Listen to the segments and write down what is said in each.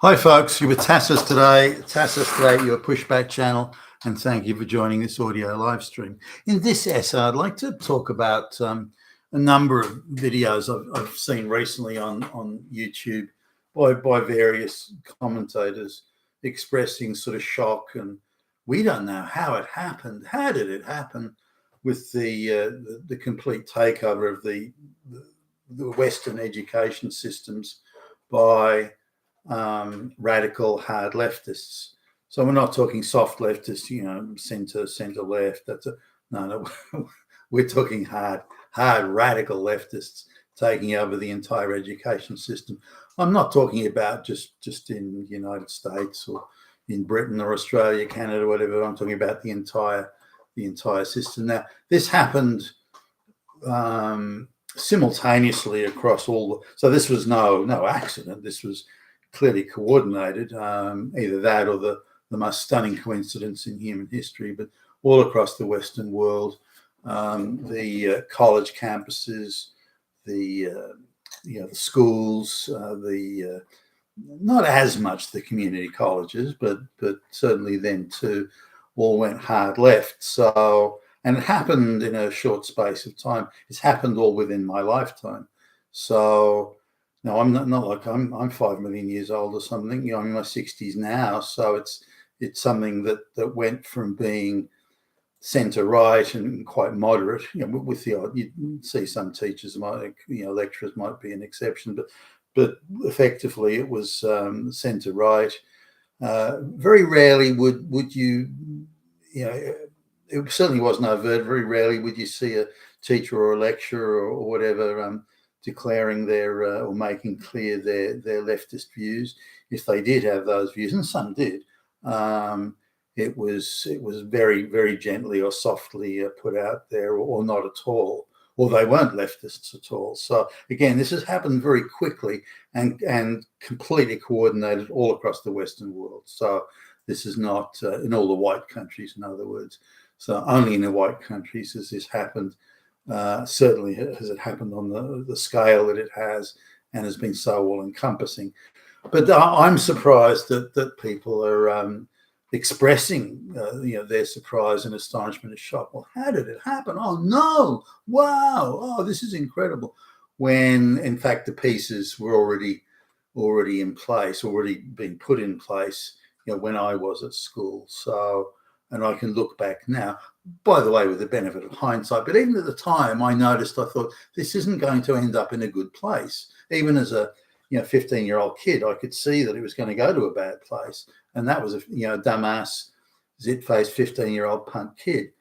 Hi, folks. You were Tassus today. Tassus today, your pushback channel, and thank you for joining this audio live stream. In this essay, I'd like to talk about a number of videos I've seen recently on YouTube by various commentators expressing sort of shock and we don't know how it happened. How did it happen with the complete takeover of the Western education systems by radical hard leftists? So we're not talking soft leftists, center left. No. We're talking hard radical leftists taking over the entire education system. I'm not talking about just in the United States or in Britain or Australia, Canada, whatever. I'm talking about the entire system. Now, this happened simultaneously across all. So this was no accident. This was clearly coordinated, either that or the most stunning coincidence in human history, but all across the Western world, the college campuses, the schools, not as much the community colleges, but certainly then too, all went hard left. So, and it happened in a short space of time. It's happened all within my lifetime. So, no, I'm not like I'm 5 million years old or something. I'm in my 60s now, so it's something that went from being centre right and quite moderate. With the odd, you see some teachers lecturers might be an exception, but effectively it was centre right. Very rarely would you it certainly wasn't overt. Very rarely would you see a teacher or a lecturer or whatever declaring their or making clear their leftist views. If they did have those views, and some did, it was very, very gently or softly put out there, or not at all, or they weren't leftists at all. So again, this has happened very quickly and completely coordinated all across the Western world. So this is not in all the white countries, in other words. So only in the white countries has this happened. Certainly has it happened on the scale that it has and has been so all-encompassing. But I'm surprised that people are expressing their surprise and astonishment and shock. Well, how did it happen? Oh, no. Wow. Oh, this is incredible. When, in fact, the pieces were already in place, already being put in place, when I was at school. So, and I can look back now, by the way, with the benefit of hindsight. But even at the time, I thought, this isn't going to end up in a good place. Even as a 15-year-old kid, I could see that it was going to go to a bad place. And that was a dumbass, zit-faced 15-year-old punk kid.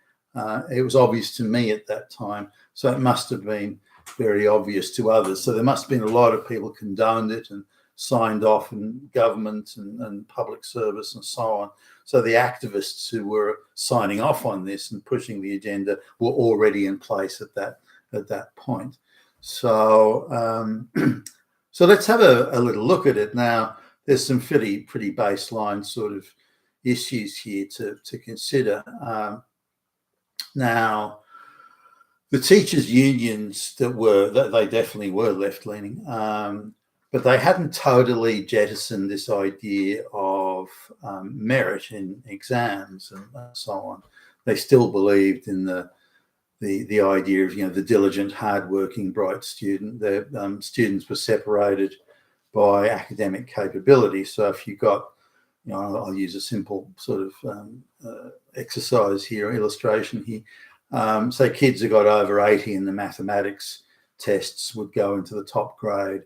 It was obvious to me at that time. So it must have been very obvious to others. So there must have been a lot of people condoned it and signed off in government and public service and so on. So the activists who were signing off on this and pushing the agenda were already in place at that point. So so let's have a little look at it now. There's some pretty baseline sort of issues here to consider. Now, the teachers' unions they definitely were left-leaning, but they hadn't totally jettisoned this idea of merit in exams and so on. They still believed in the idea of the diligent, hardworking, bright student. The students were separated by academic capability. So if you got, I'll use a simple sort of exercise here, illustration here. So kids who got over 80 in the mathematics tests would go into the top grade.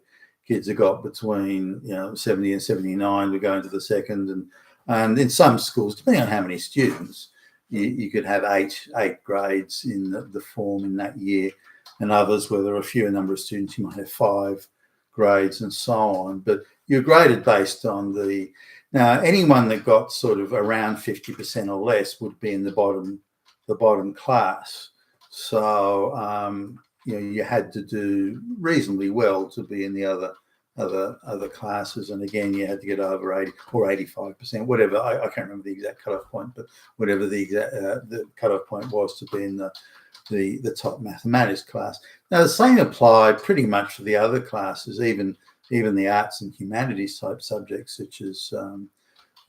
Kids who got between 70 and 79 would go into the second, and in some schools, depending on how many students, you could have eight grades in the form in that year, and others where there are a fewer number of students, you might have 5 grades and so on. But you're graded based on now anyone that got sort of around 50% or less would be in the bottom class. So you had to do reasonably well to be in the other classes, and again you had to get over 80 or 85%, whatever. I can't remember the exact cutoff point, but whatever the cutoff point was to be in the top mathematics class. Now the same applied pretty much for the other classes, even even the arts and humanities type subjects, such as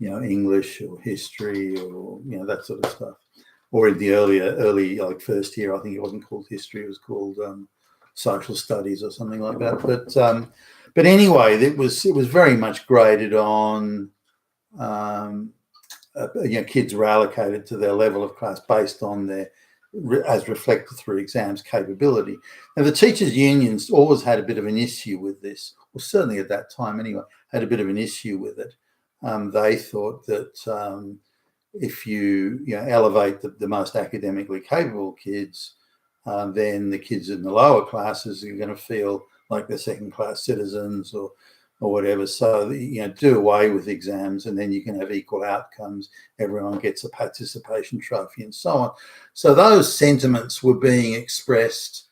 English or history or that sort of stuff. Or in the early like first year, I think it wasn't called history; it was called social studies or something like that. But anyway, it was very much graded on. Kids were allocated to their level of class based on their, as reflected through exams, capability. Now, the teachers' unions always had a bit of an issue with this, or certainly at that time anyway, had a bit of an issue with it. They thought that if you elevate the most academically capable kids, then the kids in the lower classes are going to feel like they're second-class citizens or whatever. So do away with exams, and then you can have equal outcomes. Everyone gets a participation trophy, and so on. So those sentiments were being expressed.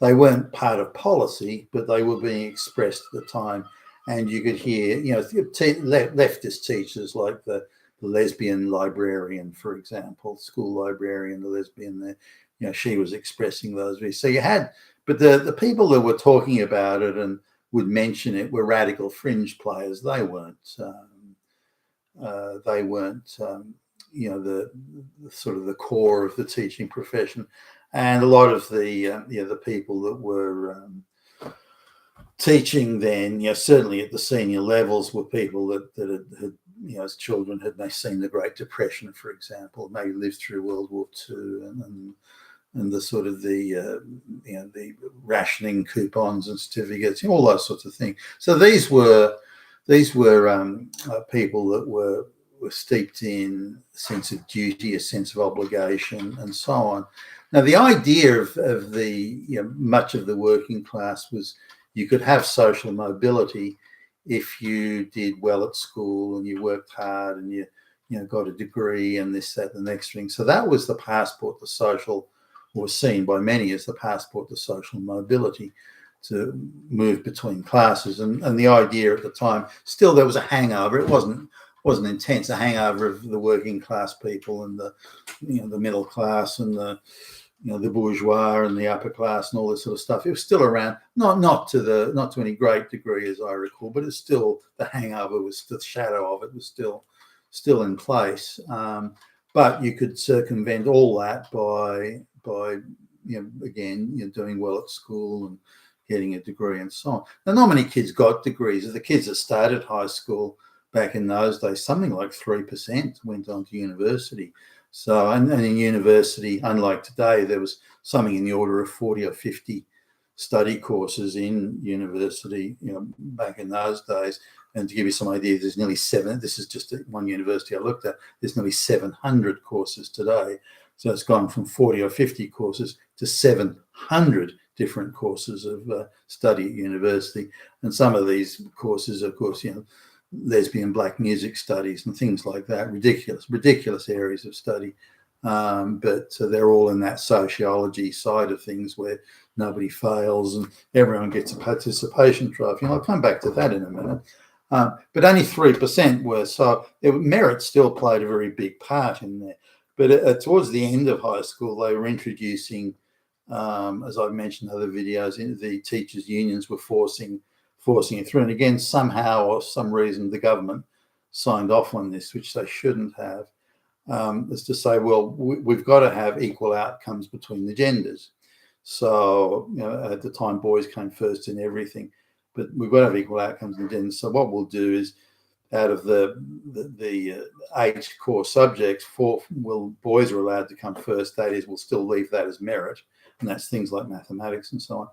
They weren't part of policy, but they were being expressed at the time. And you could hear, leftist teachers like the lesbian librarian, for example, school librarian, the lesbian there, she was expressing those views. So you had, but the people that were talking about it and would mention it were radical fringe players. They weren't. The sort of the core of the teaching profession, and a lot of the people that were teaching then, certainly at the senior levels, were people that had as children had they seen the Great Depression, for example, maybe lived through World War II, and the sort of the rationing coupons and certificates, all those sorts of things. So these were people that were steeped in a sense of duty, a sense of obligation, and so on. Now, the idea of the much of the working class was you could have social mobility if you did well at school and you worked hard and you got a degree and this, that, and the next thing. So that was the passport to social, or seen by many as the passport to social mobility, to move between classes. And the idea at the time, still there was a hangover. It wasn't intense, a hangover of the working class people and the middle class and the bourgeois and the upper class and all this sort of stuff. It was still around, not to any great degree as I recall, but it's still, the hangover was, the shadow of it was still in place. But you could circumvent all that by doing well at school and getting a degree and so on. Now, not many kids got degrees. The kids that started high school back in those days, something like 3% went on to university. So, and in university, unlike today, there was something in the order of 40 or 50 study courses in university, back in those days. And to give you some idea, there's nearly this is just one university I looked at, there's nearly 700 courses today. So it's gone from 40 or 50 courses to 700 different courses of study at university. And some of these courses, of course, lesbian black music studies and things like that, ridiculous areas of study. But they're all in that sociology side of things where nobody fails and everyone gets a participation trophy. And I'll come back to that in a minute. But only 3% were. So merit still played a very big part in there. But towards the end of high school, they were introducing, as I mentioned in other videos, the teachers' unions were forcing it through. And again, somehow or some reason, the government signed off on this, which they shouldn't have, is to say, well, we've got to have equal outcomes between the genders. So, at the time, boys came first in everything, but we've got to have equal outcomes in genders. So what we'll do is, out of the 8 core subjects, 4 boys are allowed to come first. That is, we'll still leave that as merit, and that's things like mathematics and so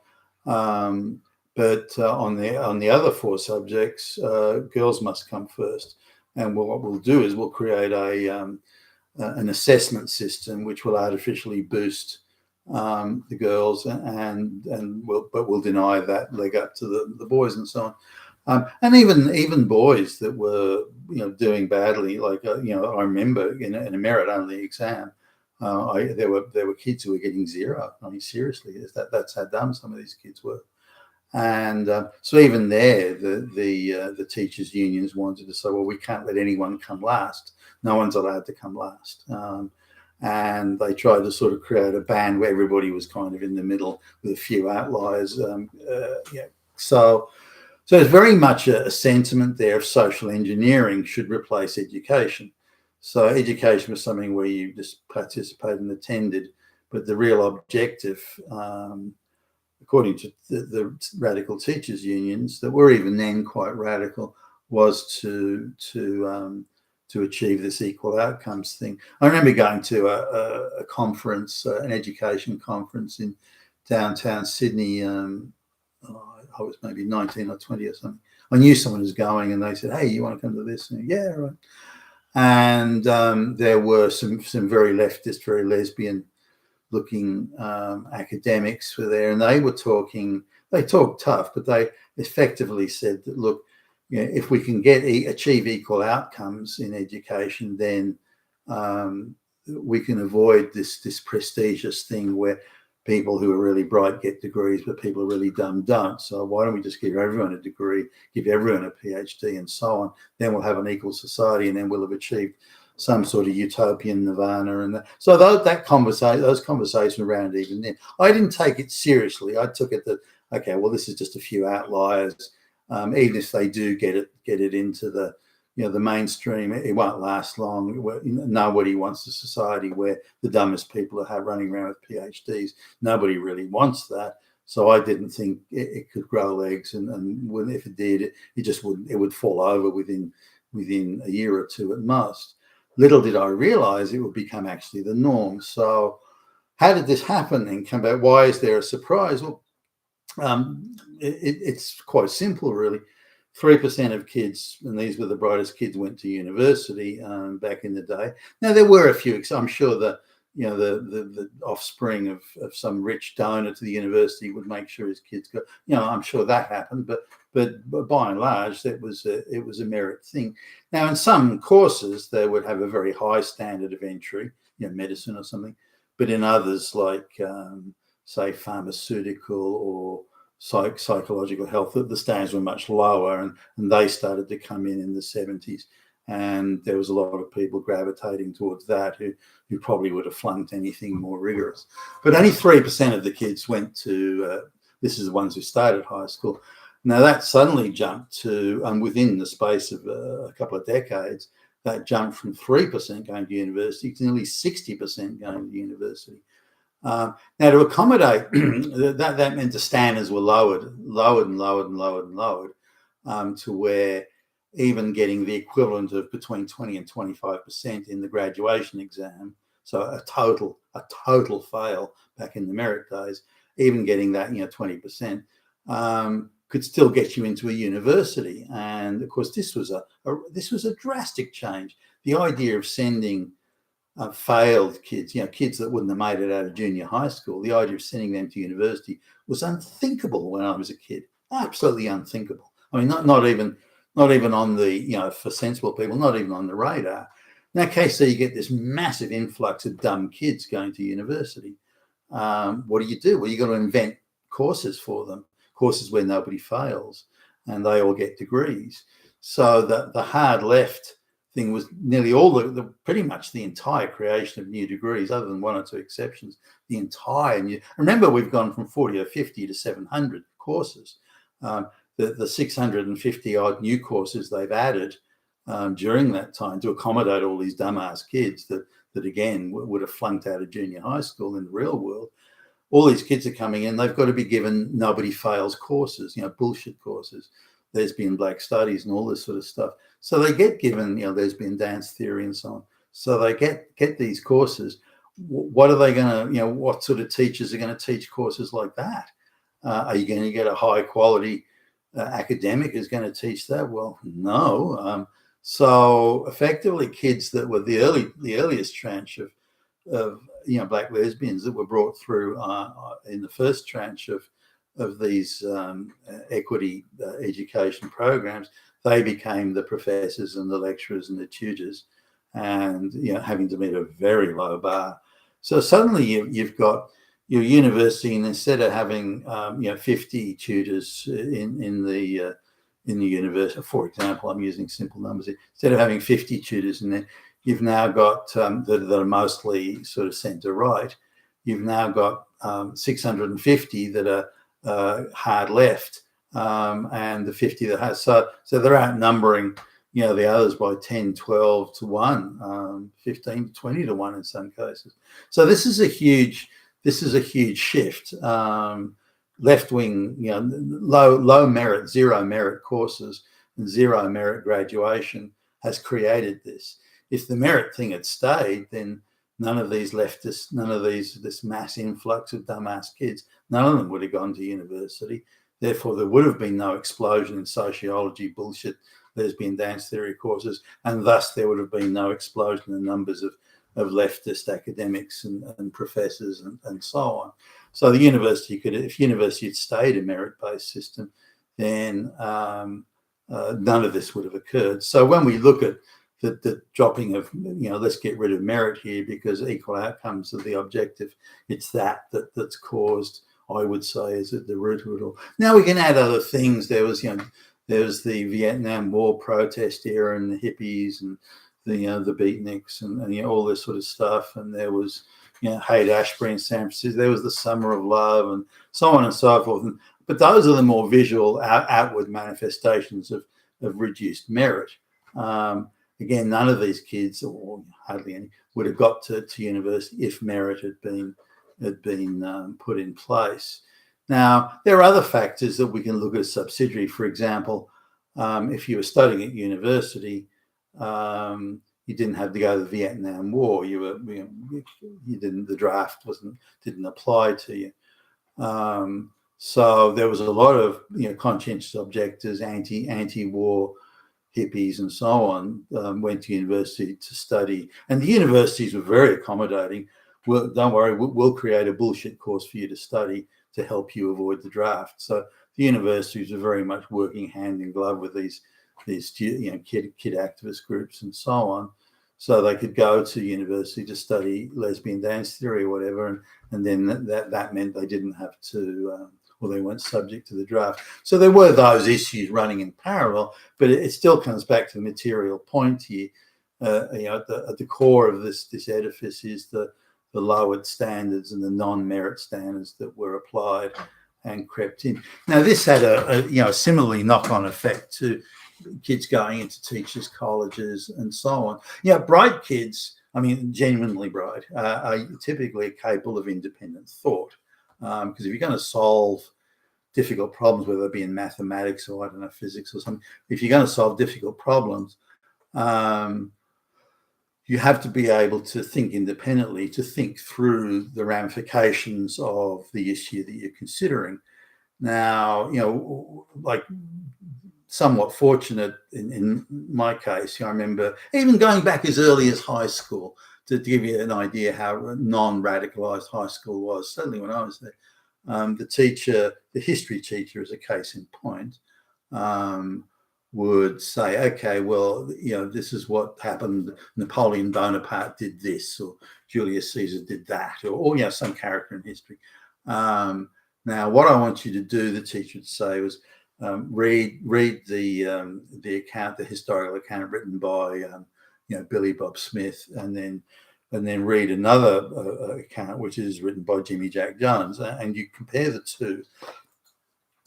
on. But on the other 4 subjects, girls must come first. And what we'll do is we'll create an assessment system which will artificially boost the girls, but we'll deny that leg up to the boys and so on. And even boys that were doing badly, like I remember in a merit-only exam, there were kids who were getting 0. I mean, seriously, that's how dumb some of these kids were. And so even there, the teachers' unions wanted to say, well, we can't let anyone come last. No one's allowed to come last. And they tried to sort of create a band where everybody was kind of in the middle with a few outliers. So So there's very much a sentiment there of social engineering should replace education. So education was something where you just participated and attended, but the real objective, according to the radical teachers unions that were even then quite radical, was to achieve this equal outcomes thing. I remember going to a conference, an education conference in downtown Sydney. I was maybe 19 or 20 or something. I knew someone was going, and they said, "Hey, you want to come to this?" And, yeah, right. And there were some very leftist, very lesbian-looking academics were there, and they were talking. They talked tough, but they effectively said that, look, you know, if we can achieve equal outcomes in education, then we can avoid this prestigious thing where people who are really bright get degrees, but people who are really dumb don't. So why don't we just give everyone a degree, give everyone a PhD, and so on? Then we'll have an equal society, and then we'll have achieved some sort of utopian nirvana. And so those conversations around even then, I didn't take it seriously. I took it that, okay, well, this is just a few outliers. Even if they do get it into the the mainstream, it won't last long. Nobody wants a society where the dumbest people are running around with PhDs. Nobody really wants that. So I didn't think it could grow legs, and if it did, it just wouldn't. It would fall over within a year or two at most. Little did I realize it would become actually the norm. So how did this happen and come back? Why is there a surprise? Well, it's quite simple, really. 3% of kids, and these were the brightest kids, went to university back in the day. Now there were a few. I'm sure that the offspring of some rich donor to the university would make sure his kids go. I'm sure that happened, but by and large, it was a merit thing. Now in some courses they would have a very high standard of entry, medicine or something, but in others like say pharmaceutical or psychological health, the standards were much lower, and they started to come in the 70s, and there was a lot of people gravitating towards that who probably would have flunked anything more rigorous. But only 3% of the kids went to this is the ones who started high school. Now that suddenly jumped to, within the space of a couple of decades, that jumped from 3% going to university to nearly 60% going to university. Now, to accommodate that meant the standards were lowered to where even getting the equivalent of between 20 and 25% in the graduation exam, so a total fail back in the merit days, even getting that 20% could still get you into a university. And of course, this was a drastic change. The idea of sending failed kids, kids that wouldn't have made it out of junior high school, the idea of sending them to university was unthinkable when I was a kid. Absolutely unthinkable. I mean, not even on the, for sensible people, not even on the radar. In that case, so you get this massive influx of dumb kids going to university. What do? Well, you got to invent courses for them, courses where nobody fails, and they all get degrees. So the hard left thing was nearly all pretty much the entire creation of new degrees, other than one or two exceptions. The entire new. Remember, we've gone from 40 or 50 to 700 courses. The 650 odd new courses they've added during that time to accommodate all these dumbass kids that again would have flunked out of junior high school in the real world. All these kids are coming in. They've got to be given nobody fails courses, bullshit courses, lesbian black studies and all this sort of stuff. So they get given, lesbian dance theory and so on. So they get these courses. What are they going to, what sort of teachers are going to teach courses like that? Are you going to get a high quality academic who's going to teach that? Well, no. So effectively, kids that were the earliest tranche of black lesbians that were brought through in the first tranche of these equity education programs, they became the professors and the lecturers and the tutors, and having to meet a very low bar. So suddenly you've got your university, and instead of having 50 tutors in the university, for example, I'm using simple numbers here. Instead of having 50 tutors in there, you've now got that are mostly sort of centre right. You've now got 650 that are hard left, and the 50 that has. So they're outnumbering, the others by 10, 12 to 1, 15 to 20 to 1 in some cases. So this is a huge shift. Left-wing, low merit, zero merit courses and zero merit graduation has created this. If the merit thing had stayed, then none of these leftists, none of this mass influx of dumbass kids, none of them would have gone to university. Therefore, there would have been no explosion in sociology, bullshit, lesbian dance theory courses, and thus there would have been no explosion in numbers of leftist academics and professors and so on. So the university if university had stayed a merit-based system, then none of this would have occurred. So when we look at the dropping of, let's get rid of merit here because equal outcomes are the objective, it's that's caused, I would say, is at the root of it all. Now we can add other things. There was the Vietnam War protest era and the hippies and the beatniks and all this sort of stuff. And there was, Haight-Ashbury in San Francisco. There was the Summer of Love and so on and so forth. But those are the more visual outward manifestations of reduced merit. Again, none of these kids, or hardly any, would have got to university if merit had been put in place. Now, there are other factors that we can look at as subsidiary. For example, if you were studying at university, you didn't have to go to the Vietnam War. The draft didn't apply to you. So there was a lot of conscientious objectors, anti-war hippies and so on, went to university to study, and the universities were very accommodating. Well, don't worry, we'll create a bullshit course for you to study to help you avoid the draft. So the universities are very much working hand in glove with these kid activist groups and so on, so they could go to university to study lesbian dance theory or whatever, and then that meant they didn't have to, or they weren't subject to the draft. So there were those issues running in parallel, but it still comes back to the material point here. At the core of this edifice is the lowered standards and the non-merit standards that were applied and crept in. Now, this had a similarly knock-on effect to kids going into teachers' colleges and so on. Bright kids, genuinely bright, are typically capable of independent thought. Because if you're going to solve difficult problems, whether it be in mathematics or, physics or something, if you're going to solve difficult problems, you have to be able to think independently, to think through the ramifications of the issue that you're considering. Now, like somewhat fortunate in my case, I remember even going back as early as high school to give you an idea how non-radicalized high school was, certainly when I was there. The history teacher, as a case in point, would say, okay, well, this is what happened. Napoleon Bonaparte did this, or Julius Caesar did that, or some character in history. Now, what I want you to do, the teacher would say, was read the account, the historical account written by Billy Bob Smith, and then read another account which is written by Jimmy Jack Jones, and you compare the two.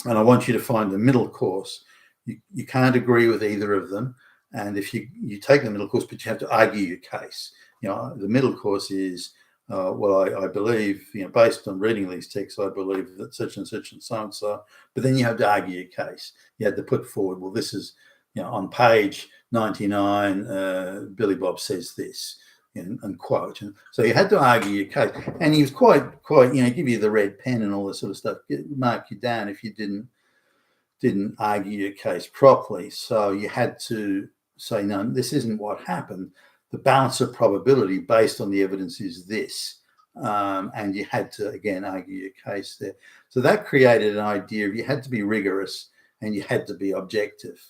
And I want you to find the middle course. You can't agree with either of them, and if you take the middle course, but you have to argue your case. The middle course is, I believe, based on reading these texts, I believe that such and such and so and so. But then you have to argue your case. You had to put forward, well, this is, on page 99, Billy Bob says this, and quote. And so you had to argue your case, and he was quite, give you the red pen and all this sort of stuff, mark you down if you didn't argue your case properly. So you had to say, no, this isn't what happened. The balance of probability based on the evidence is this. And you had to, again, argue your case there. So that created an idea of you had to be rigorous and you had to be objective.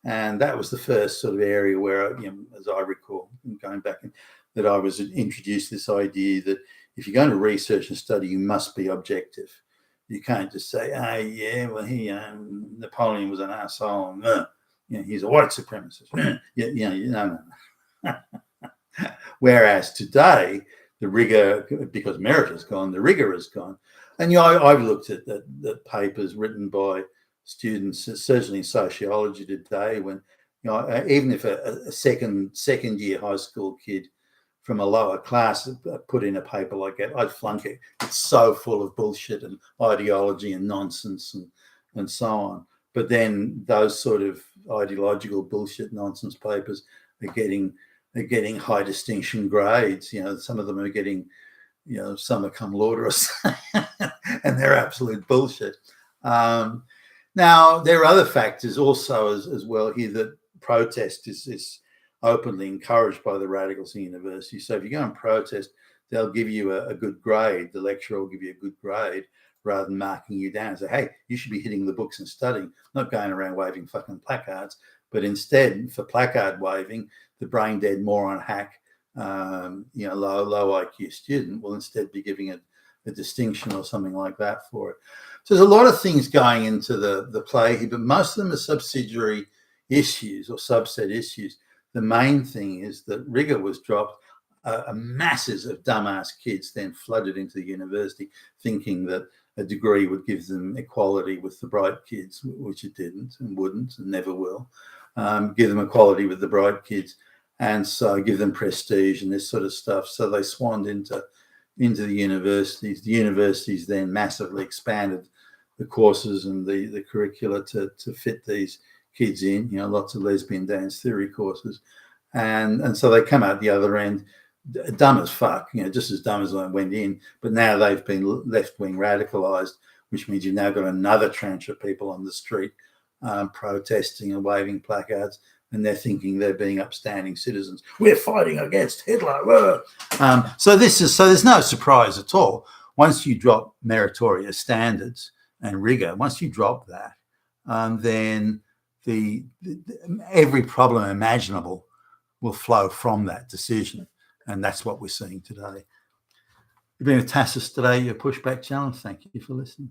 And that was the first sort of area where, as I recall, going back, that I was introduced this idea that if you're going to research and study, you must be objective. You can't just say, Napoleon was an asshole. He's a white supremacist. No. Whereas today, the rigor, because merit has gone, the rigor has gone. And I've looked at the papers written by students, certainly in sociology today, when even if a second year high school kid from a lower class put in a paper like that, I'd flunk it. It's so full of bullshit and ideology and nonsense and so on. But then those sort of ideological bullshit nonsense papers are getting high distinction grades. Some of them are getting, summa cum laude, and they're absolute bullshit. Now, there are other factors also as well here, that protest is openly encouraged by the radicals in university. So if you go and protest, they'll give you a good grade. The lecturer will give you a good grade rather than marking you down and say, hey, you should be hitting the books and studying, not going around waving fucking placards. But instead, for placard waving, the brain dead moron hack, low IQ student will instead be giving it a distinction or something like that for it. So there's a lot of things going into the play here, but most of them are subsidiary issues or subset issues. The main thing is that rigor was dropped. Masses of dumbass kids then flooded into the university thinking that a degree would give them equality with the bright kids, which it didn't and wouldn't and never will. Give them equality with the bright kids, and so give them prestige and this sort of stuff. So they swanned into the universities. The universities then massively expanded the courses and the curricula to fit these kids in, lots of lesbian dance theory courses. And so they come out the other end dumb as fuck, just as dumb as I went in. But now they've been left-wing radicalized, which means you've now got another tranche of people on the street protesting and waving placards, and they're thinking they're being upstanding citizens. We're fighting against Hitler. So there's no surprise at all. Once you drop meritorious standards and rigor, once you drop that, then every problem imaginable will flow from that decision. And that's what we're seeing today. You've been with Tassus today, your Pushback Challenge. Thank you for listening.